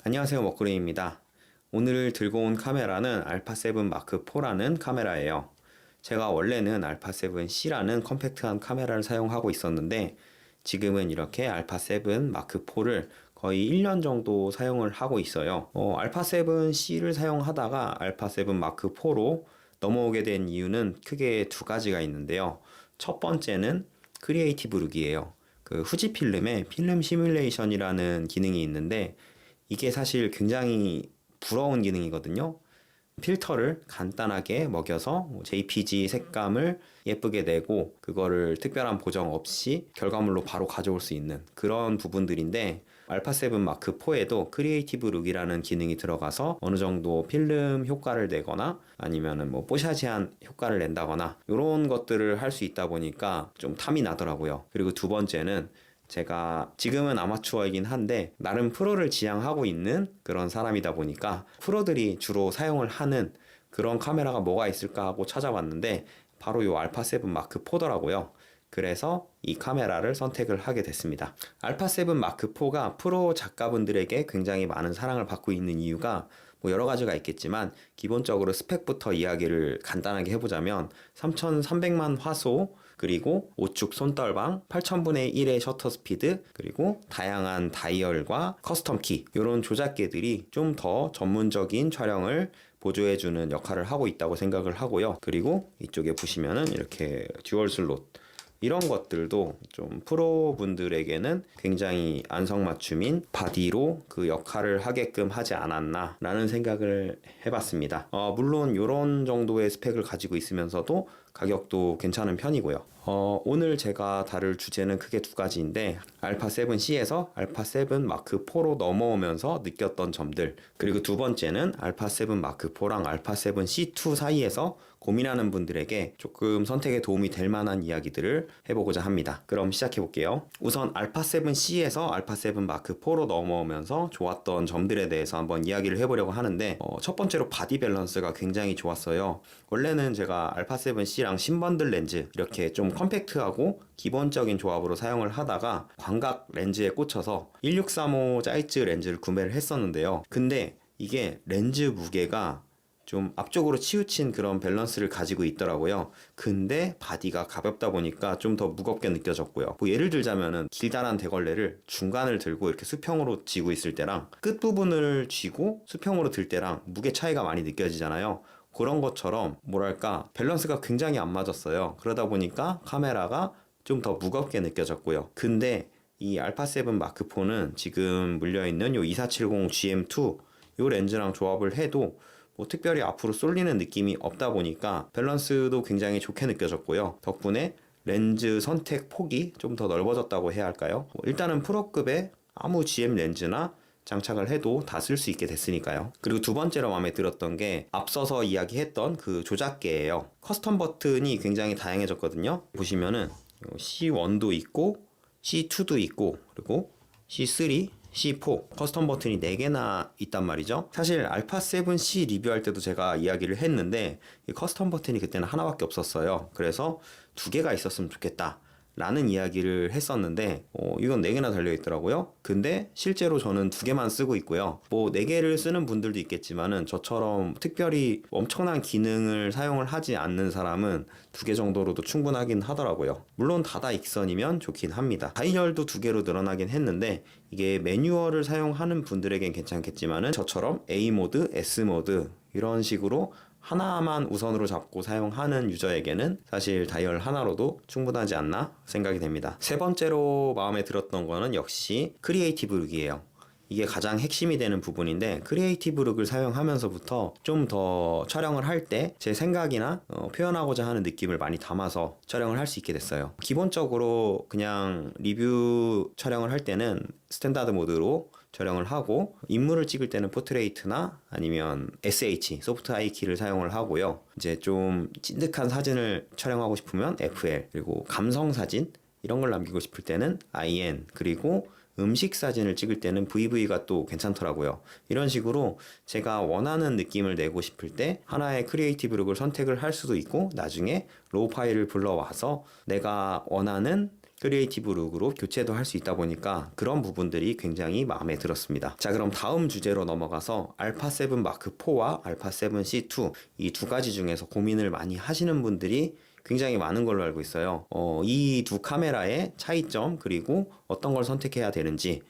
안녕하세요, 먹구름입니다. 오늘 들고 온 카메라는 알파7 마크 4라는 카메라예요. 제가 원래는 알파7C라는 컴팩트한 카메라를 사용하고 있었는데 지금은 이렇게 알파7 마크 4를 거의 1년 정도 사용을 하고 있어요. 알파7C를 사용하다가 알파7 마크 4로 넘어오게 된 이유는 크게 두 가지가 있는데요. 첫 번째는 크리에이티브 룩이에요. 그 후지 필름에 필름 시뮬레이션이라는 기능이 있는데 이게 사실 굉장히 부러운 기능이거든요. 필터를 간단하게 먹여서 JPG 색감을 예쁘게 내고 그거를 특별한 보정 없이 결과물로 바로 가져올 수 있는 그런 부분들인데 알파7 마크 4에도 크리에이티브 룩이라는 기능이 들어가서 어느 정도 필름 효과를 내거나 아니면은 뭐 뽀샤시한 효과를 낸다거나 이런 것들을 할 수 있다 보니까 좀 탐이 나더라고요. 그리고 두 번째는 제가 지금은 아마추어이긴 한데 나름 프로를 지향하고 있는 그런 사람이다 보니까 프로들이 주로 사용을 하는 그런 카메라가 뭐가 있을까 하고 찾아봤는데 바로 이 알파7 마크 4더라고요. 그래서 이 카메라를 선택을 하게 됐습니다. 알파7 마크 4가 프로 작가분들에게 굉장히 많은 사랑을 받고 있는 이유가 뭐 여러 가지가 있겠지만 기본적으로 스펙부터 이야기를 간단하게 해보자면 3300만 화소 그리고 우측 손떨방 8000분의 1의 셔터 스피드 그리고 다양한 다이얼과 커스텀 키 이런 조작계들이 좀 더 전문적인 촬영을 보조해주는 역할을 하고 있다고 생각을 하고요. 그리고 이쪽에 보시면은 이렇게 듀얼 슬롯 이런 것들도 좀 프로분들에게는 굉장히 안성맞춤인 바디로 그 역할을 하게끔 하지 않았나 라는 생각을 해봤습니다. 물론 이런 정도의 스펙을 가지고 있으면서도 가격도 괜찮은 편이고요. 오늘 제가 다룰 주제는 크게 두 가지인데 알파7C에서 알파7 마크 4로 넘어오면서 느꼈던 점들 그리고 두 번째는 알파7 마크 4랑 알파7C2 사이에서 고민하는 분들에게 조금 선택에 도움이 될 만한 이야기들을 해보고자 합니다. 그럼 시작해 볼게요. 우선 알파7C에서 알파7 마크 4로 넘어오면서 좋았던 점들에 대해서 한번 이야기를 해보려고 하는데 첫 번째로 바디 밸런스가 굉장히 좋았어요. 원래는 제가 알파7C랑 신번들 렌즈 이렇게 좀 컴팩트하고 기본적인 조합으로 사용을 하다가 광각 렌즈에 꽂혀서 1635 사이즈 렌즈를 구매를 했었는데요. 근데 이게 렌즈 무게가 좀 앞쪽으로 치우친 그런 밸런스를 가지고 있더라고요. 근데 바디가 가볍다 보니까 좀 더 무겁게 느껴졌고요. 뭐 예를 들자면은 길다란 대걸레를 중간을 들고 이렇게 수평으로 쥐고 있을 때랑 끝부분을 쥐고 수평으로 들 때랑 무게 차이가 많이 느껴지잖아요. 그런 것처럼 뭐랄까 밸런스가 굉장히 안 맞았어요. 그러다 보니까 카메라가 좀 더 무겁게 느껴졌고요. 근데 이 알파7 마크 4는 지금 물려있는 요 2470 GM2 요 렌즈랑 조합을 해도 뭐 특별히 앞으로 쏠리는 느낌이 없다 보니까 밸런스도 굉장히 좋게 느껴졌고요. 덕분에 렌즈 선택 폭이 좀 더 넓어졌다고 해야 할까요? 일단은 프로급의 아무 GM 렌즈나 장착을 해도 다 쓸 수 있게 됐으니까요. 그리고 두 번째로 마음에 들었던 게 앞서서 이야기했던 그 조작계예요. 커스텀 버튼이 굉장히 다양해졌거든요. 보시면은 C1도 있고 C2도 있고 그리고 C3, C4 커스텀 버튼이 4개나 있단 말이죠. 사실 알파7C 리뷰할 때도 제가 이야기를 했는데 이 커스텀 버튼이 그때는 하나밖에 없었어요. 그래서 2개가 있었으면 좋겠다 라는 이야기를 했었는데 이건 4개나 달려있더라고요. 근데 실제로 저는 2개만 쓰고 있고요. 뭐 4개를 쓰는 분들도 있겠지만은 저처럼 특별히 엄청난 기능을 사용을 하지 않는 사람은 2개 정도로도 충분하긴 하더라고요. 물론 다다익선이면 좋긴 합니다. 다이얼도 2개로 늘어나긴 했는데 이게 매뉴얼을 사용하는 분들에겐 괜찮겠지만은 저처럼 A 모드, S 모드 이런 식으로 하나만 우선으로 잡고 사용하는 유저에게는 사실 다이얼 하나로도 충분하지 않나 생각이 됩니다. 세 번째로 마음에 들었던 거는 역시 크리에이티브 룩이에요. 이게 가장 핵심이 되는 부분인데 크리에이티브 룩을 사용하면서부터 좀 더 촬영을 할 때 제 생각이나 표현하고자 하는 느낌을 많이 담아서 촬영을 할 수 있게 됐어요. 기본적으로 그냥 리뷰 촬영을 할 때는 스탠다드 모드로 촬영을 하고 인물을 찍을 때는 포트레이트나 아니면 SH 소프트 하이 키를 사용을 하고요. 이제 좀 찐득한 사진을 촬영하고 싶으면 FL 그리고 감성 사진 이런 걸 남기고 싶을 때는 IN 그리고 음식 사진을 찍을 때는 VV가 또 괜찮더라고요. 이런 식으로 제가 원하는 느낌을 내고 싶을 때 하나의 크리에이티브 룩을 선택을 할 수도 있고 나중에 로우 파일을 불러와서 내가 원하는 크리에이티브 룩으로 교체도 할 수 있다 보니까 그런 부분들이 굉장히 마음에 들었습니다. 자, 그럼 다음 주제로 넘어가서 알파 7 마크 4와 알파 7C2 이 두 가지 중에서 고민을 많이 하시는 분들이 굉장히 많은 걸로 알고 있어요. 이 두 카메라의 차이점 그리고 어떤 걸 선택해야 되는지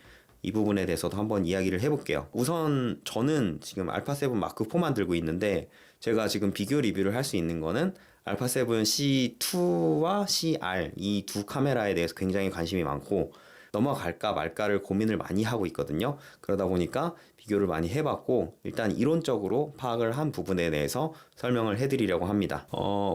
이 부분에 대해서도 한번 이야기를 해볼게요. 우선 저는 지금 알파 7 마크 4만 들고 있는데 제가 지금 비교 리뷰를 할 수 있는 거는 알파 7 C2와 CR 이 두 카메라에 대해서 굉장히 관심이 많고 넘어갈까 말까를 고민을 많이 하고 있거든요. 그러다 보니까 비교를 많이 해봤고 일단 이론적으로 파악을 한 부분에 대해서 설명을 해드리려고 합니다.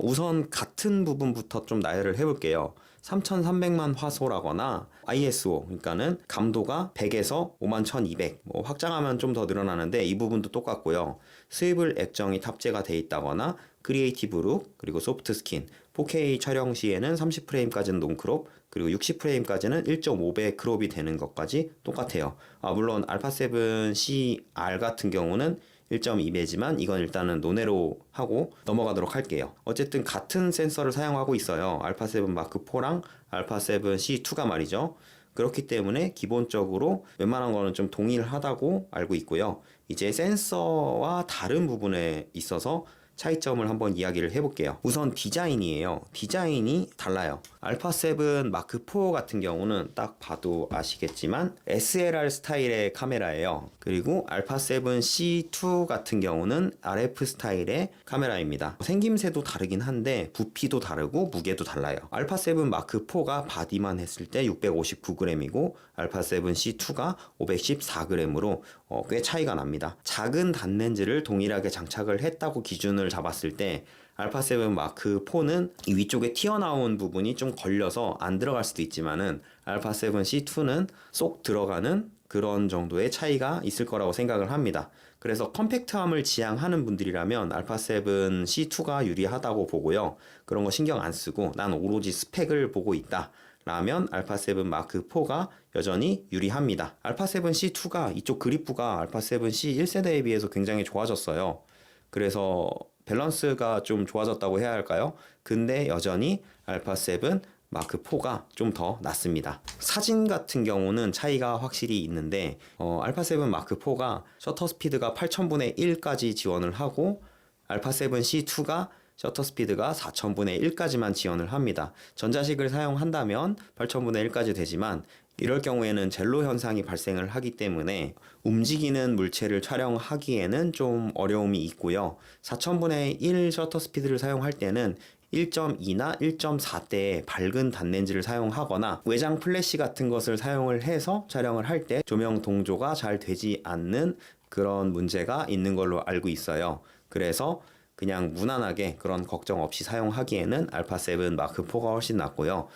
우선 같은 부분부터 좀 나열을 해볼게요. 3300만 화소라거나 ISO 그러니까는 감도가 100에서 51200 확장하면 좀 더 늘어나는데 이 부분도 똑같고요. 스위블 액정이 탑재가 돼 있다거나 크리에이티브 룩 그리고 소프트 스킨 4K 촬영 시에는 30프레임까지는 논크롭 그리고 60프레임까지는 1.5배 크롭이 되는 것까지 똑같아요. 물론 알파 7 CR 같은 경우는 1.2배지만 이건 일단은 논외로 하고 넘어가도록 할게요. 어쨌든 같은 센서를 사용하고 있어요. 알파 7 마크 4랑 알파 7 C2가 말이죠. 그렇기 때문에 기본적으로 웬만한 거는 좀 동일하다고 알고 있고요. 이제 센서와 다른 부분에 있어서 차이점을 한번 이야기를 해볼게요. 우선 디자인이에요. 디자인이 달라요. 알파 7 마크 4 같은 경우는 딱 봐도 아시겠지만 SLR 스타일의 카메라예요. 그리고 알파 7 C2 같은 경우는 RF 스타일의 카메라입니다. 생김새도 다르긴 한데 부피도 다르고 무게도 달라요. 알파 7 마크 4가 바디만 했을 때 659g이고 알파 7 C2가 514g으로 꽤 차이가 납니다. 작은 단렌즈를 동일하게 장착을 했다고 기준을 잡았을 때 알파 7 마크 4는 이 위쪽에 튀어나온 부분이 좀 걸려서 안 들어갈 수도 있지만은 알파 7 C2는 쏙 들어가는 그런 정도의 차이가 있을 거라고 생각을 합니다. 그래서 컴팩트함을 지향하는 분들이라면 알파 7 C2가 유리하다고 보고요. 그런 거 신경 안 쓰고 난 오로지 스펙을 보고 있다 라면 알파 7 마크 4가 여전히 유리합니다. 알파 7 C2가 이쪽 그립부가 알파 7 C1세대에 비해서 굉장히 좋아졌어요. 그래서 밸런스가 좀 좋아졌다고 해야 할까요? 근데 여전히 알파 7 마크 4가 좀 더 낫습니다. 사진 같은 경우는 차이가 확실히 있는데 알파 7 마크 4가 셔터 스피드가 8000분의 1까지 지원을 하고 알파 7 C2가 셔터 스피드가 4000분의 1까지만 지원을 합니다. 전자식을 사용한다면 8000분의 1까지 되지만 이럴 경우에는 젤로 현상이 발생을 하기 때문에 움직이는 물체를 촬영하기에는 좀 어려움이 있고요. 4000분의 1 셔터 스피드를 사용할 때는 1.2나 1.4대의 밝은 단렌즈를 사용하거나 외장 플래시 같은 것을 사용을 해서 촬영을 할 때 조명 동조가 잘 되지 않는 그런 문제가 있는 걸로 알고 있어요. 그래서 그냥 무난하게 그런 걱정 없이 사용하기에는 알파 7 마크 4가 훨씬 낫고요.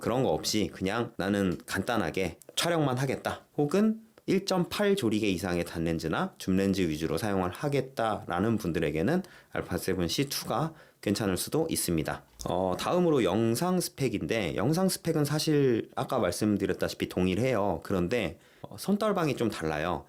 그런 거 없이 그냥 나는 간단하게 촬영만 하겠다. 혹은 1.8 조리개 이상의 단렌즈나 줌렌즈 위주로 사용을 하겠다라는 분들에게는 알파 7 C2가 괜찮을 수도 있습니다. 다음으로 영상 스펙인데 영상 스펙은 사실 아까 말씀드렸다시피 동일해요. 그런데 손떨방이 좀 달라요.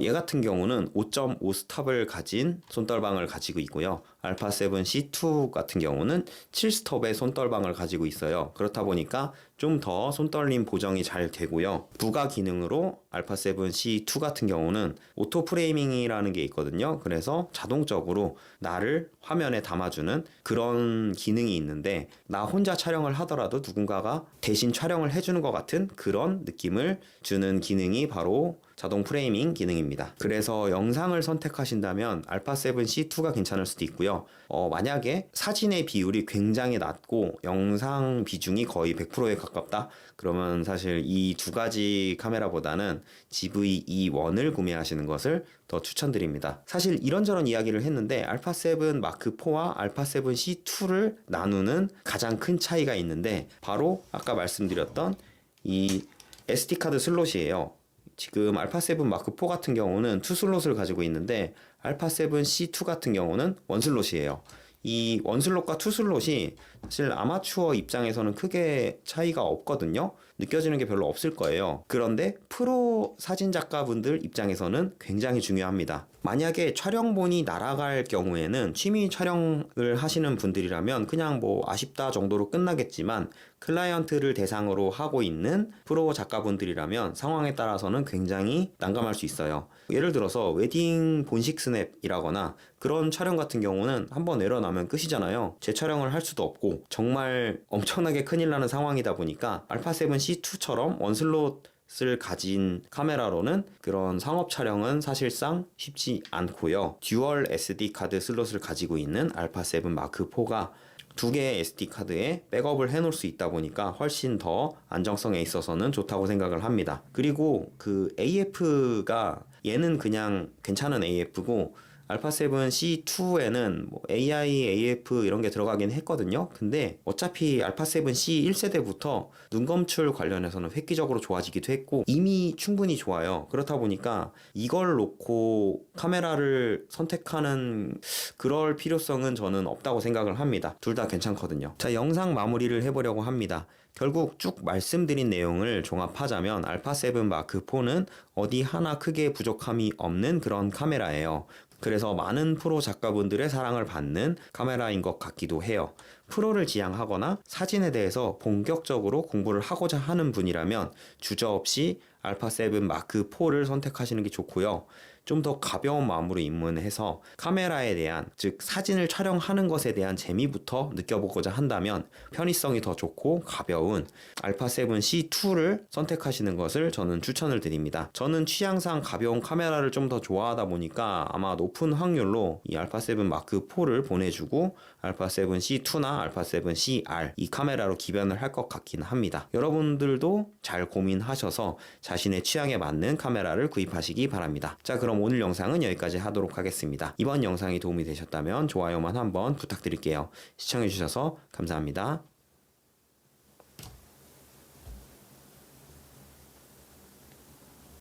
얘 같은 경우는 5.5 스톱을 가진 손떨방을 가지고 있고요. 알파 7 C2 같은 경우는 7 스톱의 손떨방을 가지고 있어요. 그렇다 보니까 좀 더 손떨림 보정이 잘 되고요. 부가 기능으로 알파 7 C2 같은 경우는 오토 프레이밍이라는 게 있거든요. 그래서 자동적으로 나를 화면에 담아주는 그런 기능이 있는데 나 혼자 촬영을 하더라도 누군가가 대신 촬영을 해주는 것 같은 그런 느낌을 주는 기능이 바로 자동 프레이밍 기능입니다. 그래서 영상을 선택하신다면 알파 7 C2가 괜찮을 수도 있고요. 만약에 사진의 비율이 굉장히 낮고 영상 비중이 거의 100%에 가깝다? 그러면 사실 이 두 가지 카메라보다는 GV-E1을 구매하시는 것을 더 추천드립니다. 사실 이런저런 이야기를 했는데 알파 7 마크 4와 알파 7 C2를 나누는 가장 큰 차이가 있는데 바로 아까 말씀드렸던 이 SD카드 슬롯이에요. 지금 알파 7 마크 4 같은 경우는 2슬롯을 가지고 있는데 알파 7 C2 같은 경우는 1슬롯이에요. 이 1슬롯과 2슬롯이 사실 아마추어 입장에서는 크게 차이가 없거든요. 느껴지는 게 별로 없을 거예요. 그런데 프로 사진 작가분들 입장에서는 굉장히 중요합니다. 만약에 촬영본이 날아갈 경우에는 취미 촬영을 하시는 분들이라면 그냥 뭐 아쉽다 정도로 끝나겠지만, 클라이언트를 대상으로 하고 있는 프로 작가분들이라면 상황에 따라서는 굉장히 난감할 수 있어요. 예를 들어서 웨딩 본식 스냅이라거나 그런 촬영 같은 경우는 한번 에러 나면 끝이잖아요. 재촬영을 할 수도 없고 정말 엄청나게 큰일 나는 상황이다 보니까 알파7C2처럼 원슬롯을 가진 카메라로는 그런 상업 촬영은 사실상 쉽지 않고요. 듀얼 SD 카드 슬롯을 가지고 있는 알파7 마크4가 두 개의 SD카드에 백업을 해놓을 수 있다 보니까 훨씬 더 안정성에 있어서는 좋다고 생각을 합니다. 그리고 그 AF가 얘는 그냥 괜찮은 AF고 알파7C2에는 뭐 AI, AF 이런 게 들어가긴 했거든요. 근데 어차피 알파7C 1세대부터 눈검출 관련해서는 획기적으로 좋아지기도 했고 이미 충분히 좋아요. 그렇다 보니까 이걸 놓고 카메라를 선택하는 그럴 필요성은 저는 없다고 생각을 합니다. 둘 다 괜찮거든요. 자, 영상 마무리를 해보려고 합니다. 결국 쭉 말씀드린 내용을 종합하자면 알파7 마크4는 어디 하나 크게 부족함이 없는 그런 카메라예요. 그래서 많은 프로 작가분들의 사랑을 받는 카메라인 것 같기도 해요. 프로를 지향하거나 사진에 대해서 본격적으로 공부를 하고자 하는 분이라면 주저없이 알파7 마크4를 선택하시는 게 좋고요. 좀 더 가벼운 마음으로 입문해서 카메라에 대한, 즉 사진을 촬영하는 것에 대한 재미부터 느껴보고자 한다면 편의성이 더 좋고 가벼운 알파7C2를 선택하시는 것을 저는 추천을 드립니다. 저는 취향상 가벼운 카메라를 좀 더 좋아하다 보니까 아마 높은 확률로 이 알파7 마크4를 보내주고 알파7C2나 알파7CR 이 카메라로 기변을 할 것 같긴 합니다. 여러분들도 잘 고민하셔서 자신의 취향에 맞는 카메라를 구입하시기 바랍니다. 자, 그럼 오늘 영상은 여기까지 하도록 하겠습니다. 이번 영상이 도움이 되셨다면 좋아요만 한번 부탁드릴게요. 시청해주셔서 감사합니다.